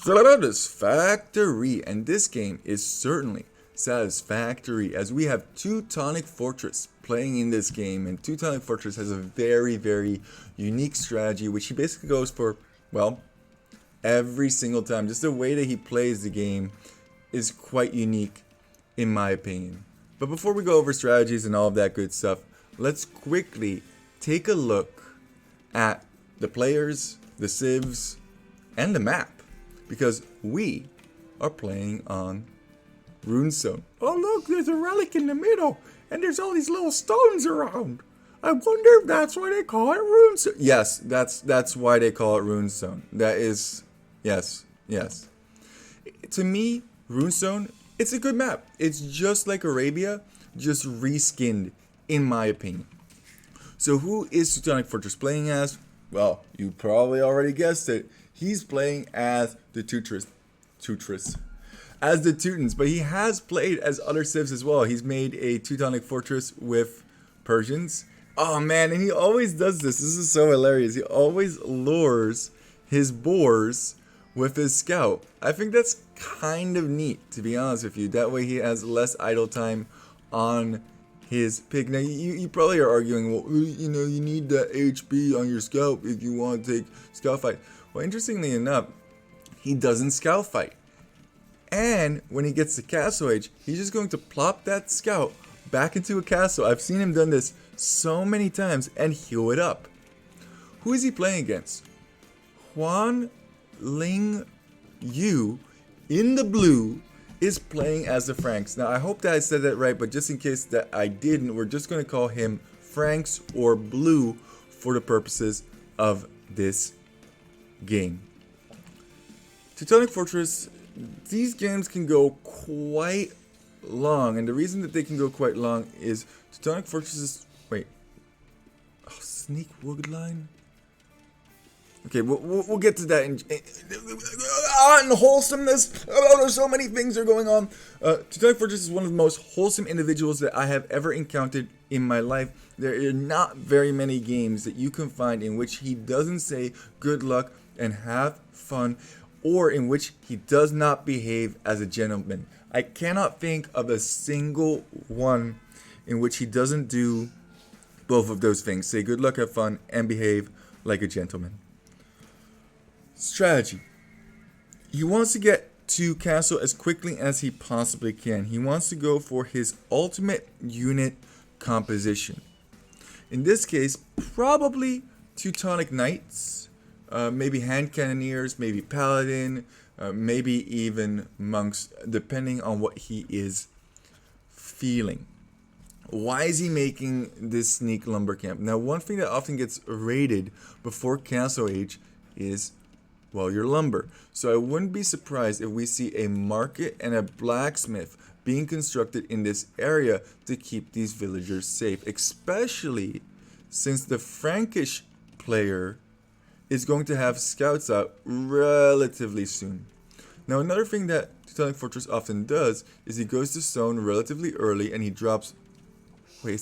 satisfactory, and this game is certainly satisfactory as we have Teutonic Fortress playing in this game, and Teutonic Fortress has a very unique strategy which he basically goes for, well, every single time. Just the way that he plays the game is quite unique in my opinion. But before we go over strategies and all of that good stuff, let's quickly take a look at the players, the civs, and the map, because we are playing on Runestone. Oh look, there's a relic in the middle, and there's all these little stones around. I wonder if that's why they call it Runestone. Yes, that's why they call it Runestone. That is, yes. To me, Runestone, it's a good map. It's just like Arabia, just reskinned, in my opinion. So who is Teutonic Fortress playing as? Well, you probably already guessed it. He's playing as the as the Teutons, but he has played as other civs as well. He's made a Teutonic Fortress with Persians. Oh man, and he always does this. This is so hilarious. He always lures his boars with his scout. I think that's kind of neat, to be honest with you. That way he has less idle time on his pig. Now, you probably are arguing, well, you know, you need that HP on your scout if you want to take scout fight. Well, interestingly enough, he doesn't scout fight. And when he gets to Castle Age, he's just going to plop that scout back into a castle. I've seen him done this so many times and heal it up. Who is he playing against? Huan Ling Yu in the blue is playing as the Franks. Now, I hope that I said that right, but just in case that I didn't, we're just going to call him Franks or Blue for the purposes of this game. Teutonic Fortress, these games can go quite long, and the reason that they can go quite long is Teutonic Fortress is... Wait. Oh, Sneak Woodline? Okay, we'll get to that in wholesomeness. Oh, there's so many things are going on. Teutonic Fortress is one of the most wholesome individuals that I have ever encountered in my life. There are not very many games that you can find in which he doesn't say good luck and have fun, or in which he does not behave as a gentleman. I cannot think of a single one in which he doesn't do both of those things. Say good luck, have fun, and behave like a gentleman. Strategy. He wants to get to castle as quickly as he possibly can. He wants to go for his ultimate unit composition. In this case, probably Teutonic Knights, maybe hand cannoneers, maybe paladin, maybe even monks, depending on what he is feeling. Why is he making this sneak lumber camp? Now, one thing that often gets raided before Castle Age is, well, your lumber. So I wouldn't be surprised if we see a market and a blacksmith being constructed in this area to keep these villagers safe, especially since the Frankish player is going to have scouts out relatively soon. Now, another thing that Teutonic Fortress often does is he goes to stone relatively early and he drops... Wait,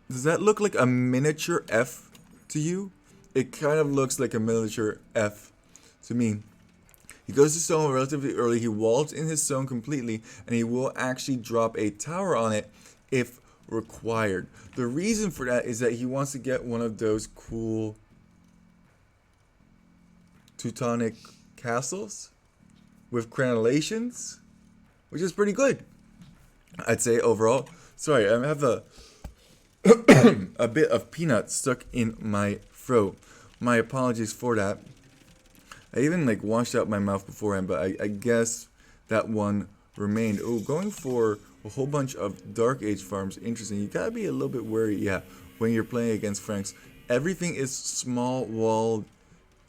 does that look like a miniature F to you? It kind of looks like a miniature F to me. He goes to stone relatively early, he walls in his stone completely, and he will actually drop a tower on it if required. The reason for that is that he wants to get one of those cool Teutonic castles with crenellations, which is pretty good, I'd say, overall. Sorry, I have a bit of peanut stuck in my throat. My apologies for that. I even washed out my mouth beforehand, but I guess that one remained. Oh, going for a whole bunch of Dark Age farms. Interesting. You gotta be a little bit wary, yeah, when you're playing against Franks. Everything is small walled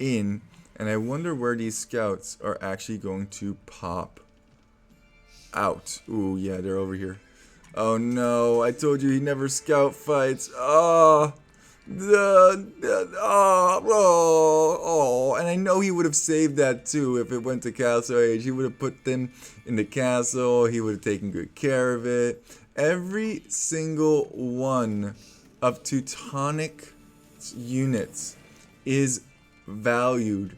in, and I wonder where these scouts are actually going to pop out. Ooh, yeah, they're over here. Oh no, I told you he never scout fights. And I know he would have saved that too if it went to Castle Age. He would have put them in the castle. He would have taken good care of it. Every single one of Teutonic units is valued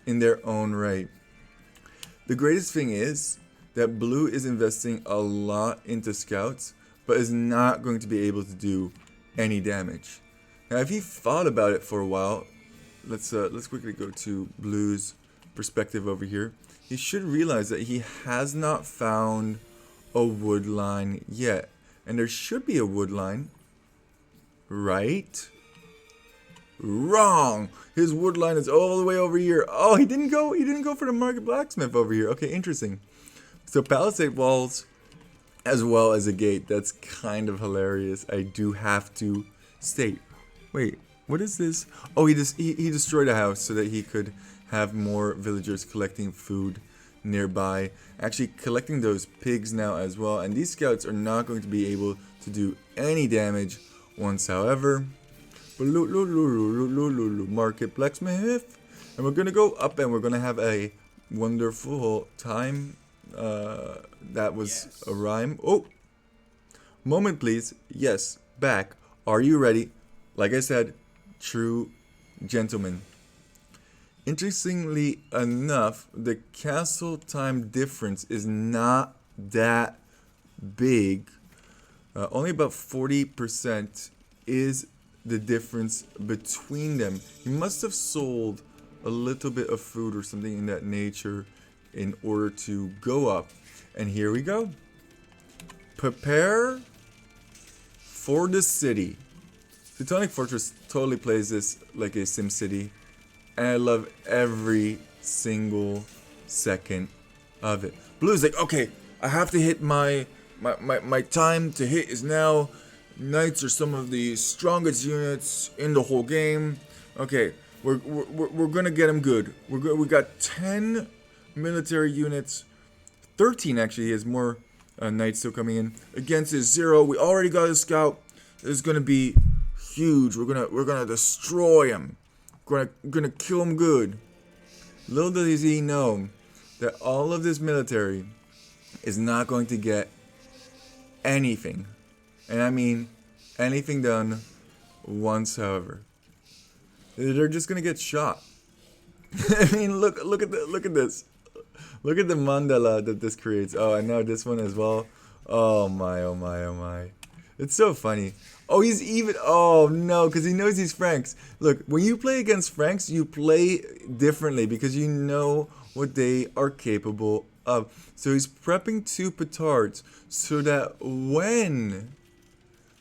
in their own right. The greatest thing is that blue is investing a lot into scouts, but is not going to be able to do any damage. Now, if he thought about it for a while, let's quickly go to blue's perspective over here. He should realize that he has not found a wood line yet, and there should be a wood line, right? Wrong. His wood line is all the way over here. Oh, he didn't go for the market blacksmith over here. Okay, interesting. So palisade walls as well as a gate. That's kind of hilarious. I do have to state. Wait, what is this? Oh, he destroyed a house so that he could have more villagers collecting food nearby. Actually collecting those pigs now as well. And these scouts are not going to be able to do any damage once, however. Market blacksmith. And we're gonna go up and we're gonna have a wonderful time. That was a rhyme. Oh, moment please. Yes, back. Are you ready? Like I said, true gentlemen. Interestingly enough, the castle time difference is not that big. Only about 40% is the difference between them. He must have sold a little bit of food or something in that nature in order to go up. And here we go. Prepare for the city. Teutonic Fortress totally plays this like a Sim City, and I love every single second of it. Blue's like, okay, I have to hit my time to hit is now. Knights are some of the strongest units in the whole game. Okay, we're gonna get them good. We got 10 military units, 13 actually. He has more knights still coming in against his 0. We already got a scout. This is gonna be huge. We're gonna destroy him. We're gonna kill him good. Little does he know that all of this military is not going to get anything. And I mean anything done once, however. They're just gonna get shot. I mean, look at this. Look at the mandala that this creates. Oh, and now this one as well. Oh my, oh my, oh my. It's so funny. Oh, he's even. Oh no, because he knows he's Franks. Look, when you play against Franks, you play differently because you know what they are capable of. So he's prepping 2 petards so that when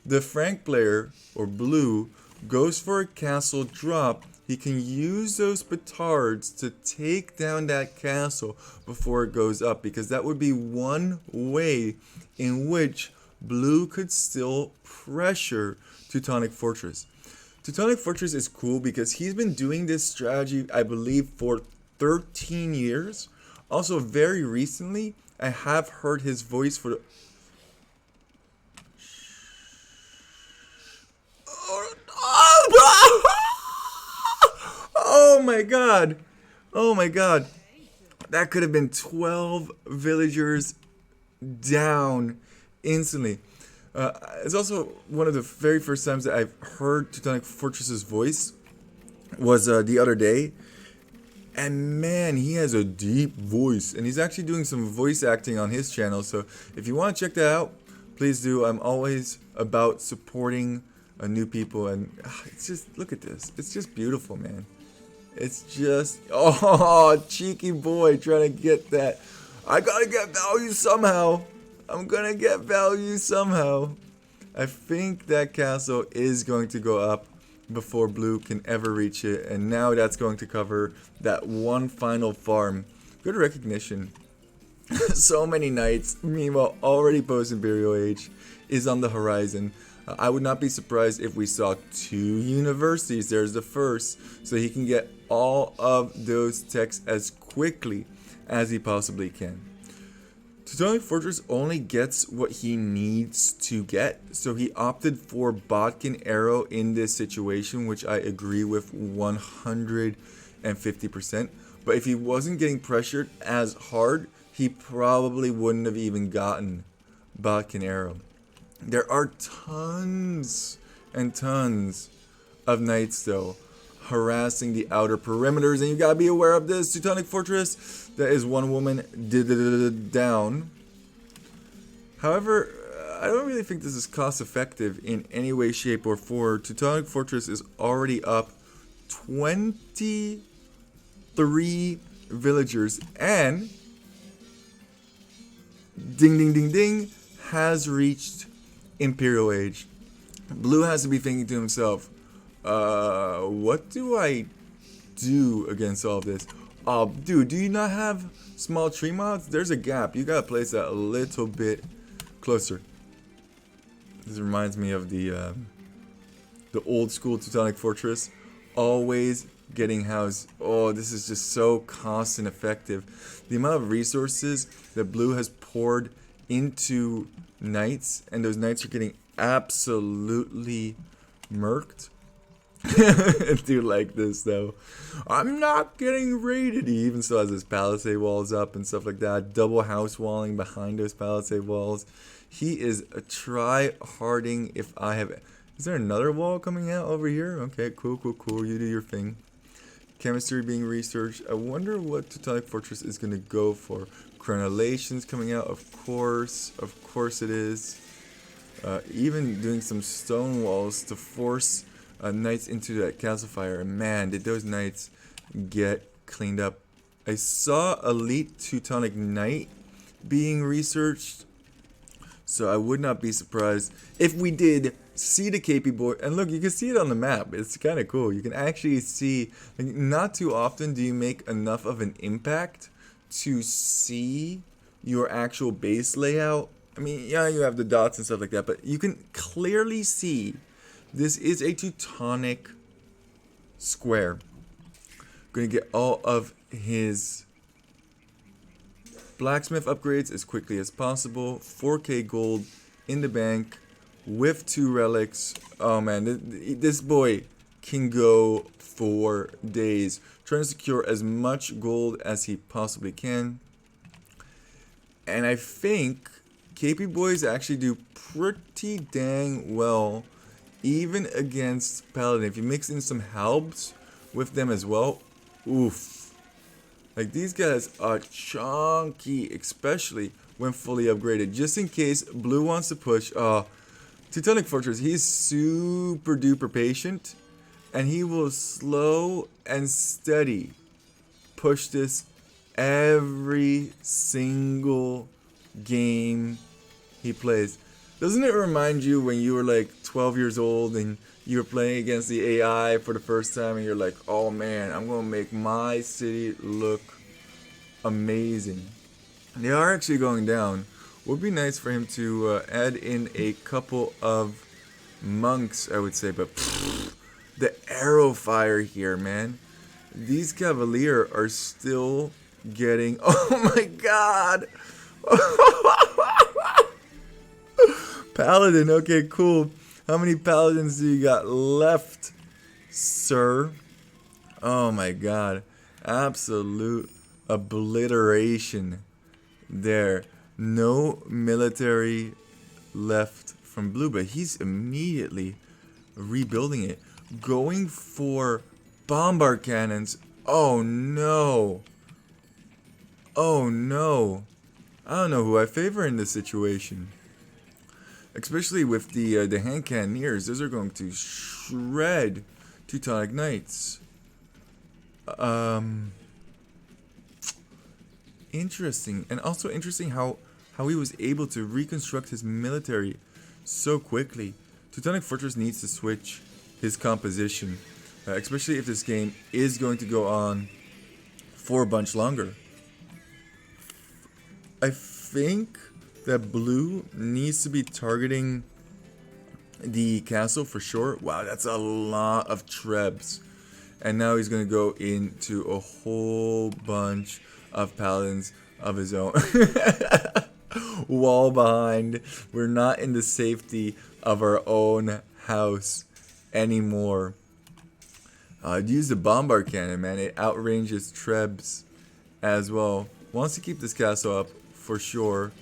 the Frank player, or blue, goes for a castle drop, he can use those petards to take down that castle before it goes up, because that would be one way in which blue could still pressure Teutonic Fortress. Teutonic Fortress is cool because he's been doing this strategy, I believe, for 13 years. Also, very recently, I have heard his voice for the... Oh my god. Oh my god. That could have been 12 villagers down instantly. It's also one of the very first times that I've heard Teutonic Fortress's voice was the other day. And man, he has a deep voice. And he's actually doing some voice acting on his channel. So if you want to check that out, please do. I'm always about supporting new people. And it's just, look at this. It's just beautiful, man. It's just, oh, cheeky boy trying to get that. I gotta get value somehow. I'm gonna get value somehow. I think that castle is going to go up before blue can ever reach it. And now that's going to cover that one final farm. Good recognition. So many knights. Meanwhile, already post-Imperial Age is on the horizon. I would not be surprised if we saw 2 universities. There's the first, so he can get all of those techs as quickly as he possibly can. Teutonic Fortress only gets what he needs to get, so he opted for Bodkin Arrow in this situation, which I agree with 150%. But if he wasn't getting pressured as hard, he probably wouldn't have even gotten Bodkin Arrow. There are tons and tons of knights though. harassing the outer perimeters, and you gotta be aware of this. Teutonic Fortress, that is one woman down. However, I don't really think this is cost effective in any way, shape, or form. Teutonic Fortress is already up 23 villagers, and ding ding ding ding, has reached Imperial Age. Blue has to be thinking to himself, what do I do against all of this? Dude, do you not have small tree mods? There's a gap. You gotta place that a little bit closer. This reminds me of the old school Teutonic Fortress. Always getting housed. Oh, this is just so cost and effective. The amount of resources that Blue has poured into knights, and those knights are getting absolutely murked. I do like this though. I'm not getting raided. He even still has his palisade walls up and stuff like that. Double house walling behind those palisade walls. He is a try-harding. If I have, is there another wall coming out over here? Okay, cool. You do your thing. Chemistry being researched. I wonder what Teutonic Fortress is gonna go for. Crenellations coming out, of course it is. Even doing some stone walls to force knights into that castle fire. And man, did those knights get cleaned up. I saw Elite Teutonic Knight being researched, so I would not be surprised if we did see the KP boy. And look, you can see it on the map. It's kind of cool. You can actually see, like, not too often do you make enough of an impact to see your actual base layout. I mean, yeah, you have the dots and stuff like that, but you can clearly see this is a Teutonic square. Gonna get all of his blacksmith upgrades as quickly as possible. 4K gold in the bank with 2 relics. Oh man, this boy can go for days. Trying to secure as much gold as he possibly can. And I think KP boys actually do pretty dang well even against Paladin. If you mix in some halbs with them as well, oof. Like, these guys are chunky, especially when fully upgraded. Just in case Blue wants to push. Teutonic Fortress, he's super duper patient, and he will slow and steady push this every single game he plays. Doesn't it remind you when you were like 12 years old and you were playing against the AI for the first time, and you're like, oh man, I'm gonna make my city look amazing. They are actually going down. Would be nice for him to add in a couple of monks, I would say, but the arrow fire here, man. These Cavalier are still getting, oh my god. Paladin, okay, cool. How many paladins do you got left, sir? Oh my god. Absolute obliteration there. No military left from Blue, but he's immediately rebuilding it. Going for bombard cannons. Oh no. Oh no. I don't know who I favor in this situation. Especially with the hand cannoneers. Those are going to shred Teutonic Knights. Interesting. And also interesting how he was able to reconstruct his military so quickly. Teutonic Fortress needs to switch his composition. Especially if this game is going to go on for a bunch longer. I think that Blue needs to be targeting the castle for sure. Wow, that's a lot of trebs. And now he's going to go into a whole bunch of paladins of his own. Wall behind. We're not in the safety of our own house anymore. Use the bombard cannon, man. It outranges trebs as well. Wants to keep this castle up for sure.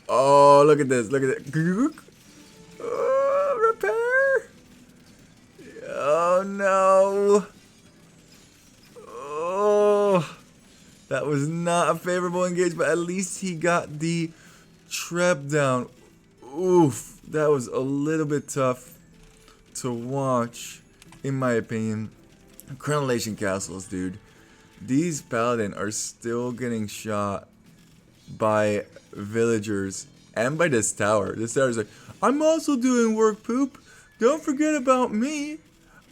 Oh, look at this. Look at it. Repair. Oh, no. That was not a favorable engage, but at least he got the trap down. Oof, that was a little bit tough to watch, in my opinion. Crenellations castles, dude. These paladin are still getting shot by villagers and by this tower. This tower's like, I'm also doing work, poop. Don't forget about me.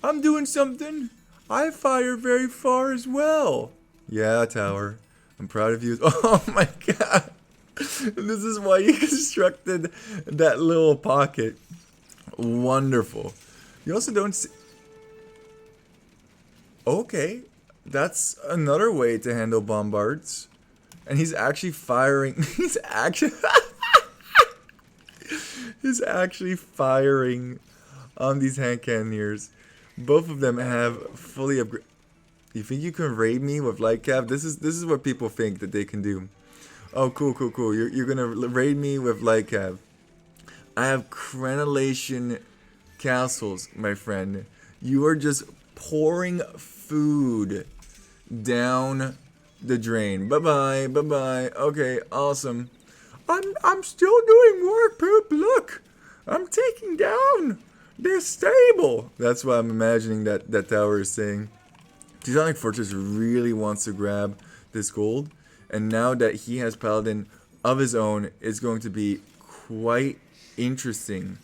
I'm doing something. I fire very far as well. Yeah, tower. I'm proud of you. Oh my god. This is why you constructed that little pocket. Wonderful. You also don't see... Okay. That's another way to handle bombards. And he's actually firing... He's actually... He's actually firing on these hand cannoneers. Both of them have fully upgraded... You think you can raid me with light cap? This is what people think that they can do. Oh, cool, cool, cool. You're gonna raid me with light cap. I have crenellation castles, my friend. You are just pouring food down the drain. Bye-bye, bye-bye. Okay, awesome. I'm still doing work, poop. Look, I'm taking down this stable. That's what I'm imagining that tower is saying. Teutonic Fortress really wants to grab this gold, and now that he has Paladin of his own, it's going to be quite interesting,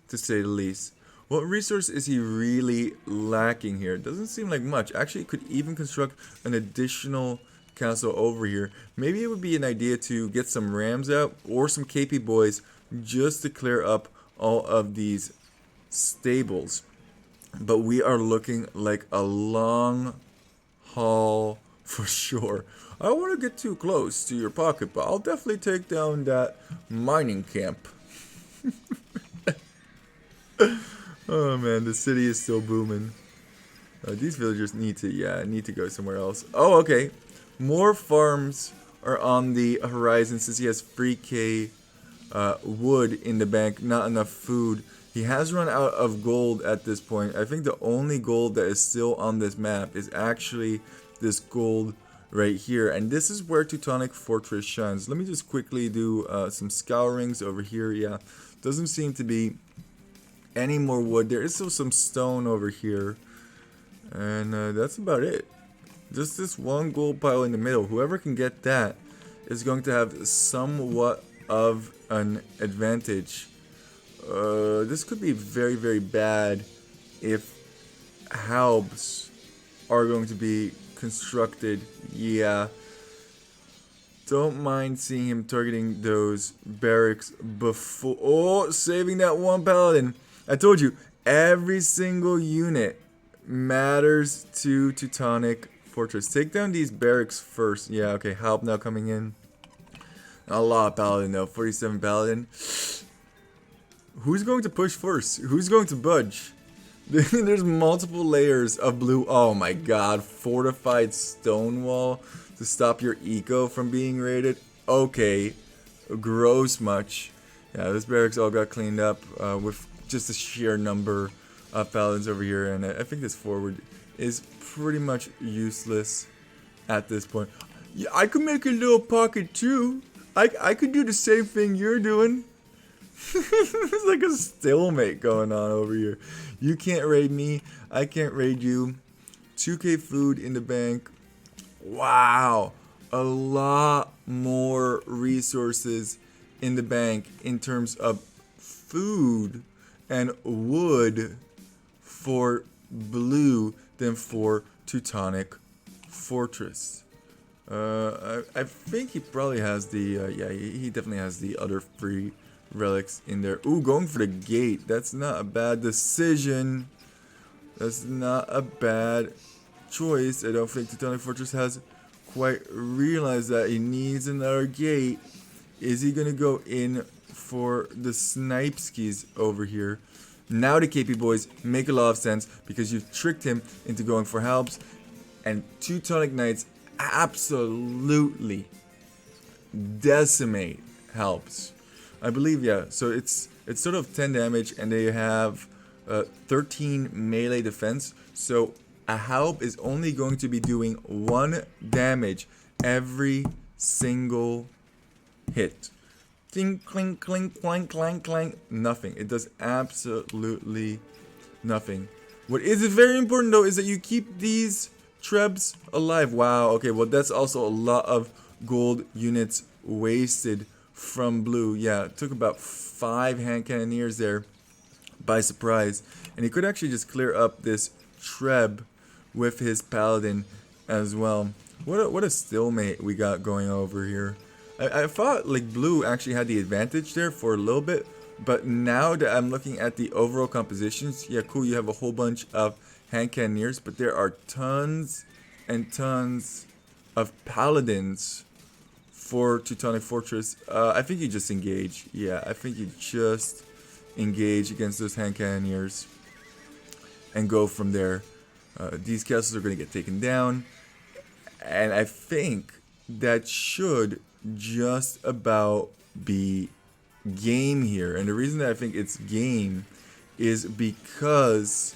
to say the least. What resource is he really lacking here? Doesn't seem like much. Actually, could even construct an additional castle over here. Maybe it would be an idea to get some rams out or some KP boys just to clear up all of these stables. But we are looking like a long haul for sure. I don't want to get too close to your pocket, but I'll definitely take down that mining camp. Oh man, the city is still booming. These villagers need to go somewhere else. Oh, okay. More farms are on the horizon since he has 3k wood in the bank, not enough food. He has run out of gold at this point. I think the only gold that is still on this map is actually this gold right here. And this is where Teutonic Fortress shines. Let me just quickly do some scourings over here. Yeah, doesn't seem to be any more wood. There is still some stone over here. And that's about it. Just this one gold pile in the middle. Whoever can get that is going to have somewhat of an advantage. This could be very, very bad if halbs are going to be constructed. Yeah. Don't mind seeing him targeting those barracks before... Oh, saving that one paladin. I told you, every single unit matters to Teutonic Fortress. Take down these barracks first. Yeah, okay, halb now coming in. A lot of paladin though, 47 paladin. Who's going to push first? Who's going to budge? There's multiple layers of blue. Oh my god, fortified stone wall to stop your eco from being raided. Okay, gross much. Yeah, this barracks all got cleaned up with just a sheer number of paladins over here, and I think this forward is pretty much useless at this point. Yeah, I could make a little pocket too. I could do the same thing you're doing. There's like a stalemate going on over here. You can't raid me. I can't raid you. 2k food in the bank. Wow. A lot more resources in the bank in terms of food and wood for blue than for Teutonic Fortress. I think he probably has the, yeah, he definitely has the other free relics in there. Ooh, going for the gate. That's not a bad decision. That's not a bad choice. I don't think Teutonic Fortress has quite realized that he needs another gate. Is he gonna go in for the snipeskis over here? Now the KP boys make a lot of sense because you've tricked him into going for halbs, and Teutonic Knights absolutely decimate halbs. I believe, yeah. So it's sort of 10 damage, and they have 13 melee defense. So a halb is only going to be doing 1 damage every single hit. Ding, clink, clink, clank, clank, clank. Nothing. It does absolutely nothing. What is very important though is that you keep these trebs alive. Wow, okay, well that's also a lot of gold units wasted from blue. Yeah, it took about 5 hand cannoneers there by surprise. And he could actually just clear up this treb with his paladin as well. What a stalemate we got going over here. I thought like blue actually had the advantage there for a little bit, but now that I'm looking at the overall compositions, yeah, cool, you have a whole bunch of hand cannoneers, but there are tons and tons of paladins for Teutonic Fortress. I think you just engage. Yeah, I think you just engage against those hand cannoneers and go from there. These castles are going to get taken down, and I think that should just about be game here. And the reason that I think it's game is because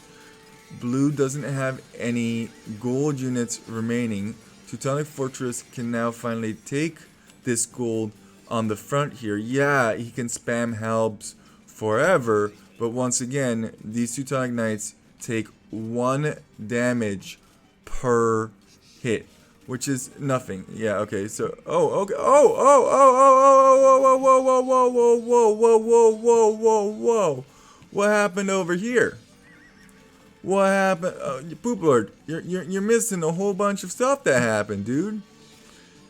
blue doesn't have any gold units remaining. Teutonic Fortress can now finally take this gold on the front here. Yeah, he can spam halbs forever, but once again, these Teutonic Knights take 1 damage per hit, which is nothing. Yeah, okay, so okay. Whoa. What happened over here? What happened? Poop Lord, you're missing a whole bunch of stuff that happened, dude.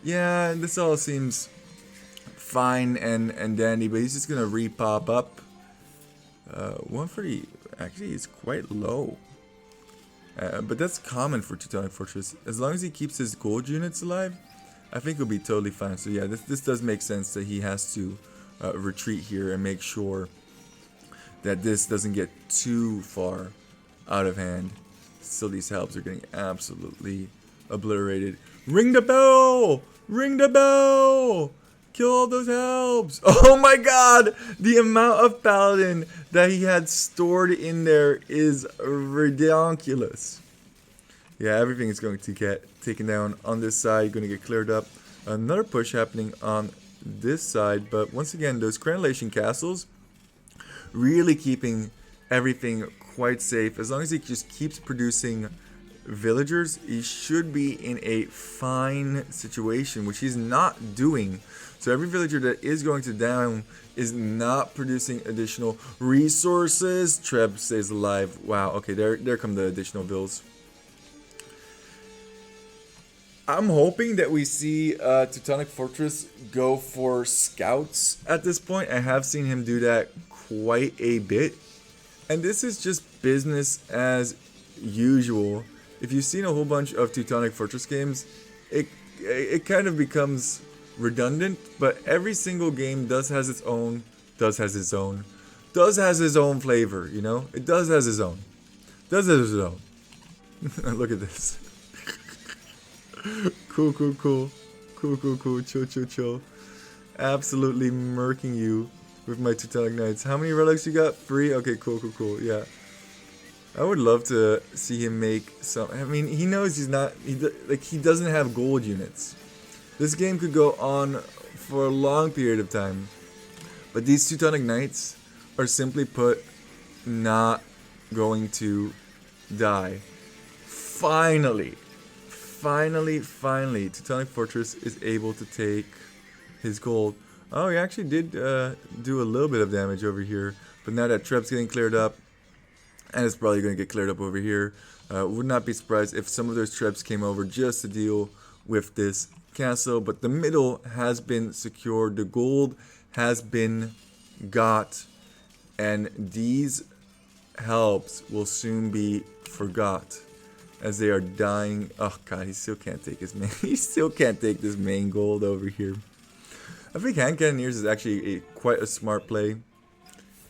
Yeah, this all seems fine and dandy, but he's just gonna re-pop up. 140 actually is quite low. But that's common for Teutonic Fortress. As long as he keeps his gold units alive, I think he'll be totally fine. So yeah, this does make sense that he has to retreat here and make sure that this doesn't get too far out of hand. Still, these helps are getting absolutely obliterated. Ring the bell! Ring the bell! Kill all those helps! Oh my god! The amount of paladin that he had stored in there is ridiculous. Yeah, everything is going to get taken down on this side. Going to get cleared up. Another push happening on this side. But once again, those crenellation castles really keeping everything quite safe. As long as he just keeps producing villagers, he should be in a fine situation, which he's not doing. So every villager that is going to down is not producing additional resources. Treb stays alive. Wow, okay, there come the additional vills. I'm hoping that we see Teutonic Fortress go for scouts at this point. I have seen him do that quite a bit. And this is just business as usual. If you've seen a whole bunch of Teutonic Fortress games, it kind of becomes redundant, but every single game does has its own flavor, you know? It does has its own. Look at this. Cool. Chill. Absolutely murking you with my Teutonic Knights. How many relics you got? 3? Okay, cool. Yeah. I would love to see him make some. I mean, he knows he's not. He doesn't have gold units. This game could go on for a long period of time, but these Teutonic Knights are simply put not going to die. Finally, Teutonic Fortress is able to take his gold. Oh, he actually did do a little bit of damage over here, but now that Treb's getting cleared up, and it's probably going to get cleared up over here. Would not be surprised if some of those Trebs came over just to deal with this castle, but the middle has been secured. The gold has been got, and these helps will soon be forgot as they are dying. Oh god, he still can't take his main. He still can't take this main gold over here. I think hand cannoneers is actually quite a smart play,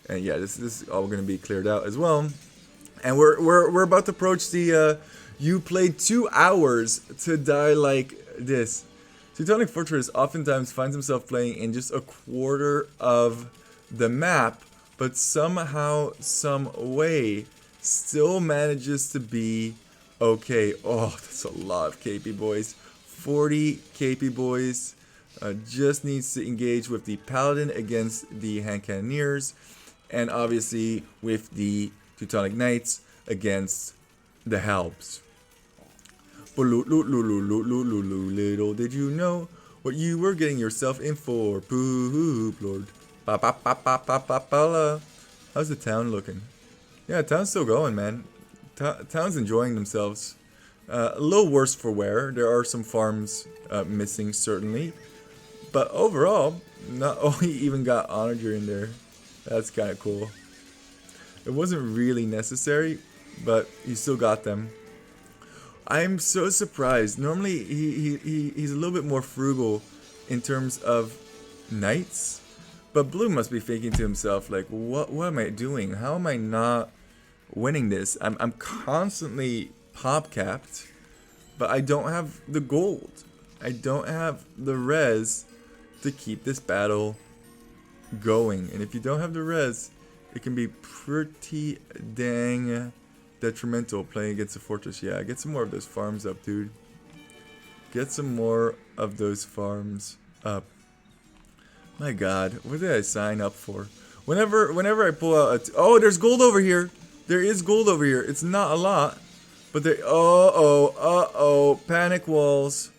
and yeah, this is all going to be cleared out as well. And we're about to approach the you played 2 hours to die like this. Teutonic Fortress oftentimes finds himself playing in just a quarter of the map, but somehow, some way, still manages to be okay. Oh, that's a lot of KP, boys. 40 KP boys. Just needs to engage with the Paladin against the Hand Cannoneers, and obviously with the Teutonic Knights against the Halbs. Little did you know what you were getting yourself in for, Poop Lord. How's the town looking? Yeah, town's still going, man. Town's enjoying themselves. A little worse for wear. There are some farms missing, certainly. But overall, not only even got Onager in there. That's kind of cool. It wasn't really necessary, but he still got them. I'm so surprised. Normally, he's a little bit more frugal in terms of knights. But Blue must be thinking to himself, like, what am I doing? How am I not winning this? I'm constantly pop capped, but I don't have the gold. I don't have the res to keep this battle going. And if you don't have the res, it can be pretty dang detrimental playing against the fortress. Yeah, get some more of those farms up, dude. Get some more of those farms up. My god, what did I sign up for? Whenever I pull out oh, there's gold over here. There is gold over here. It's not a lot, but there panic walls.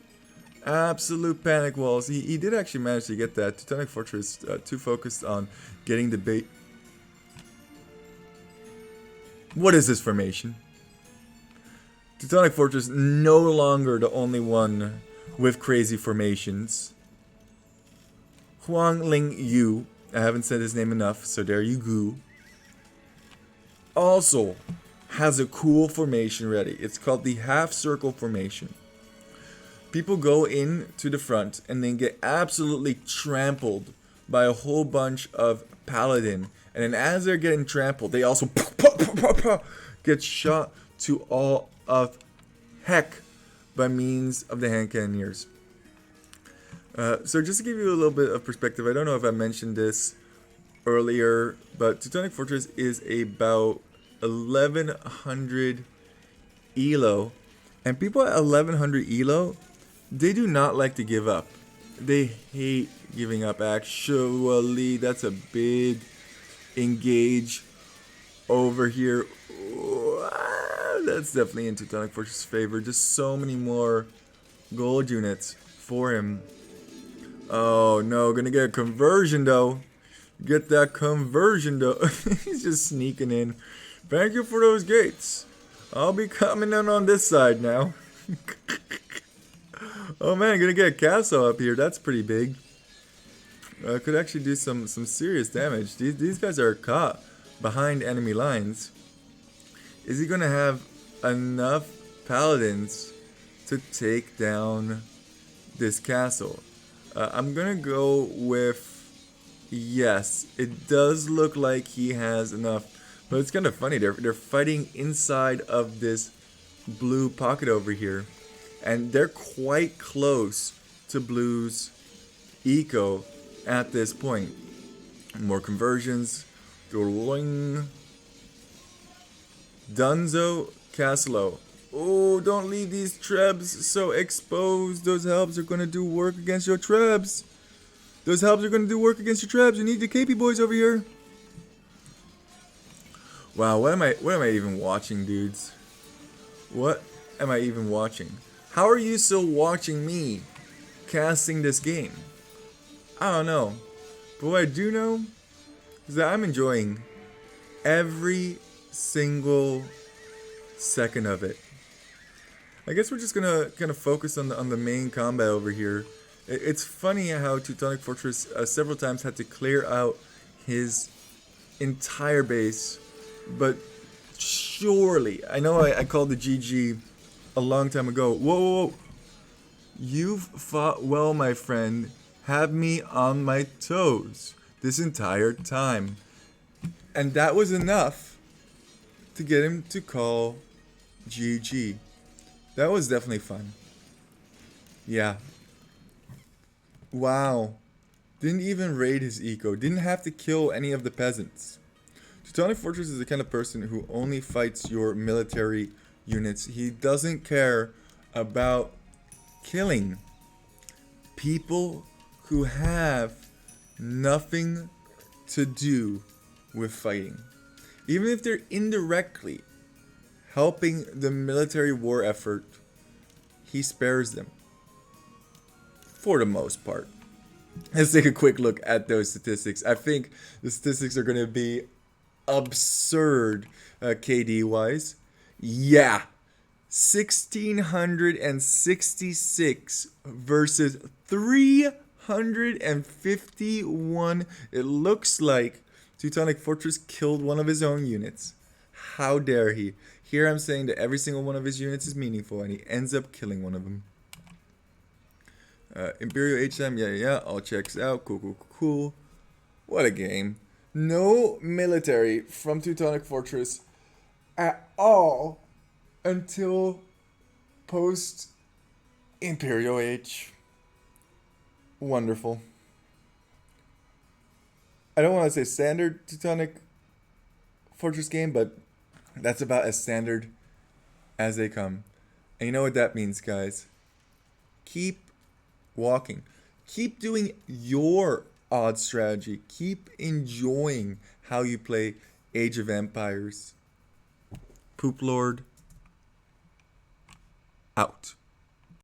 Absolute panic walls. He did actually manage to get that. Teutonic Fortress too focused on getting the bait. What is this formation? Teutonic Fortress no longer the only one with crazy formations. Huang Ling Yu, I haven't said his name enough, so there you go, also has a cool formation ready. It's called the half circle formation. People go in to the front and then get absolutely trampled by a whole bunch of paladin. And then as they're getting trampled, they also get shot to all of heck by means of the hand cannoneers. So just to give you a little bit of perspective, I don't know if I mentioned this earlier, but Teutonic Fortress is about 1100 elo. And people at 1100 elo, they do not like to give up. They hate giving up, actually. That's a big engage over here. That's definitely in Teutonic Fortress' favor. Just so many more gold units for him. Oh no, gonna get a conversion though. Get that conversion though. He's just sneaking in. Thank you for those gates. I'll be coming in on this side now. Oh man, gonna get a castle up here. That's pretty big. Could actually do some serious damage. These guys are caught behind enemy lines. Is he gonna have enough paladins to take down this castle? I'm gonna go with yes. It does look like he has enough, but it's kind of funny. They're fighting inside of this blue pocket over here, and they're quite close to Blue's eco at this point. More conversions. Dunzo Caslo. Oh, don't leave these trebs so exposed. Those helps are gonna do work against your trebs. Those helps are gonna do work against your trebs. You need the KP boys over here. Wow, what am I even watching, dudes? What am I even watching? How are you still watching me casting this game? I don't know. But what I do know is that I'm enjoying every single second of it. I guess we're just gonna kind of focus on the main combat over here. It's funny how Teutonic Fortress several times had to clear out his entire base, but surely, I know I called the GG a long time ago. Whoa. You've fought well, my friend. Have me on my toes this entire time. And that was enough to get him to call GG. That was definitely fun. Yeah. Wow. Didn't even raid his eco. Didn't have to kill any of the peasants. Teutonic Fortress is the kind of person who only fights your military units. He doesn't care about killing people who have nothing to do with fighting. Even if they're indirectly helping the military war effort, he spares them. For the most part. Let's take a quick look at those statistics. I think the statistics are going to be absurd KD wise. Yeah. 1,666 versus 351. It looks like Teutonic Fortress killed one of his own units. How dare he? Here I'm saying that every single one of his units is meaningful, and he ends up killing one of them. Imperial HM, yeah, all checks out. Cool. What a game. No military from Teutonic Fortress at all until post Imperial Age. Wonderful. I don't want to say standard Teutonic Fortress game, but that's about as standard as they come. And you know what that means, guys? Keep walking. Keep doing your odd strategy. Keep enjoying how you play Age of Empires. Poop Lord out.